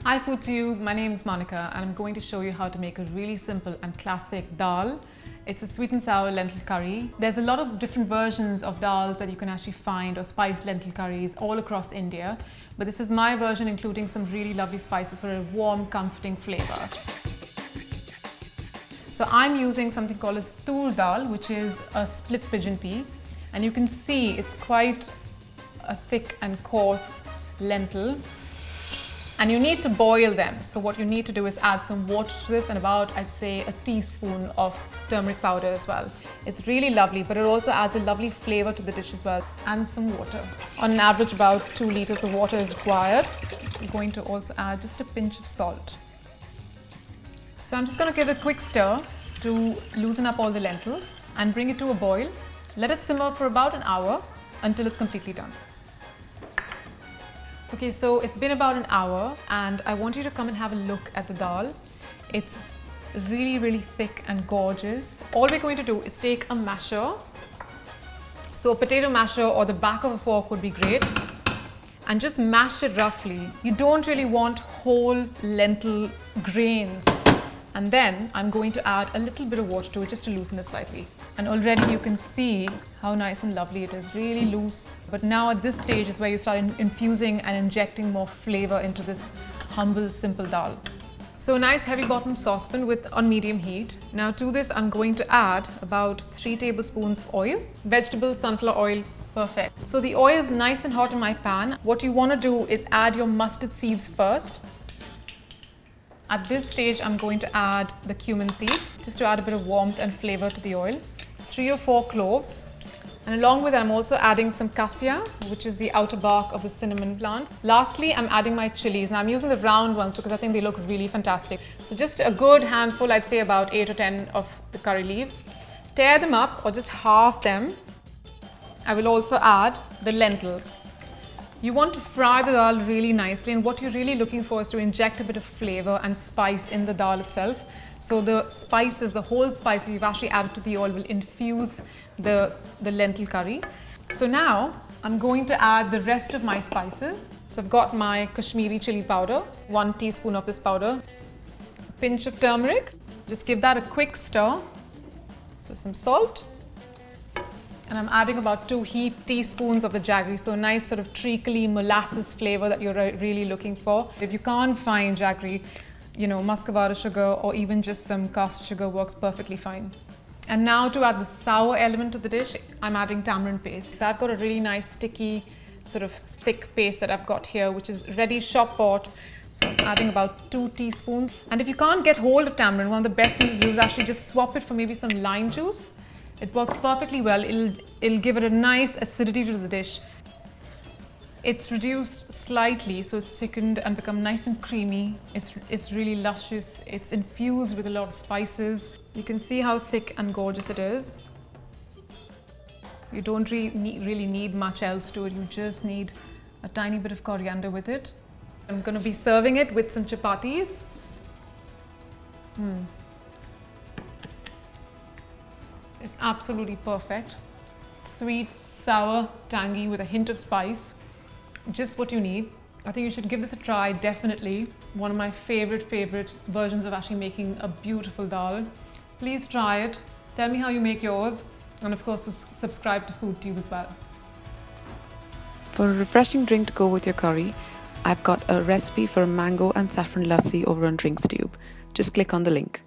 Hi Food Tube, my name is Maunika and I'm going to show you how to make a really simple and classic dal. It's a sweet and sour lentil curry. There's a lot of different versions of dals that you can actually find, or spiced lentil curries all across India. But this is my version, including some really lovely spices for a warm, comforting flavor. So I'm using something called as tur dal, which is a split pigeon pea. And you can see it's quite a thick and coarse lentil. And you need to boil them. So what you need to do is add some water to this and about, I'd say, a teaspoon of turmeric powder as well. It's really lovely, but it also adds a lovely flavor to the dish as well. And some water. On an average, about 2 liters of water is required. I'm going to also add just a pinch of salt. So I'm just going to give it a quick stir to loosen up all the lentils and bring it to a boil. Let it simmer for about an hour until it's completely done. Okay, so it's been about an hour and I want you to come and have a look at the dal. It's really, really thick and gorgeous. All we're going to do is take a masher. So a potato masher or the back of a fork would be great. And just mash it roughly. You don't really want whole lentil grains. And then I'm going to add a little bit of water to it just to loosen it slightly. And already you can see how nice and lovely it is, really loose. But now at this stage is where you start infusing and injecting more flavor into this humble, simple dal. So a nice heavy bottom saucepan on medium heat. Now to this I'm going to add about 3 tablespoons of oil. Vegetable sunflower oil, perfect. So the oil is nice and hot in my pan. What you want to do is add your mustard seeds first. At this stage, I'm going to add the cumin seeds, just to add a bit of warmth and flavor to the oil. 3 or 4 cloves. And along with that, I'm also adding some cassia, which is the outer bark of the cinnamon plant. Lastly, I'm adding my chilies. Now I'm using the round ones because I think they look really fantastic. So just a good handful, I'd say about 8 or 10 of the curry leaves. Tear them up or just halve them. I will also add the lentils. You want to fry the dal really nicely, and what you're really looking for is to inject a bit of flavor and spice in the dal itself. So the spices, the whole spices you've actually added to the oil will infuse the lentil curry. So now I'm going to add the rest of my spices. So I've got my Kashmiri chili powder, 1 teaspoon of this powder, a pinch of turmeric. Just give that a quick stir. So some salt. And I'm adding about 2 heaped teaspoons of the jaggery, so a nice sort of treacly molasses flavor that you're really looking for. If you can't find jaggery, muscovado sugar or even just some caster sugar works perfectly fine. And now to add the sour element to the dish, I'm adding tamarind paste. So I've got a really nice sticky, sort of thick paste that I've got here, which is ready shop bought. So I'm adding about 2 teaspoons. And if you can't get hold of tamarind, one of the best things to do is actually just swap it for maybe some lime juice. It works perfectly well. It'll give it a nice acidity to the dish. It's reduced slightly, so it's thickened and become nice and creamy. It's really luscious. It's infused with a lot of spices. You can see how thick and gorgeous it is. You don't really need much else to it. You just need a tiny bit of coriander with it. I'm going to be serving it with some chapatis. It's absolutely perfect. Sweet, sour, tangy with a hint of spice. Just what you need. I think you should give this a try, definitely. One of my favorite versions of actually making a beautiful dal. Please try it. Tell me how you make yours. And of course, subscribe to Food Tube as well. For a refreshing drink to go with your curry, I've got a recipe for a mango and saffron lassi over on DrinksTube. Just click on the link.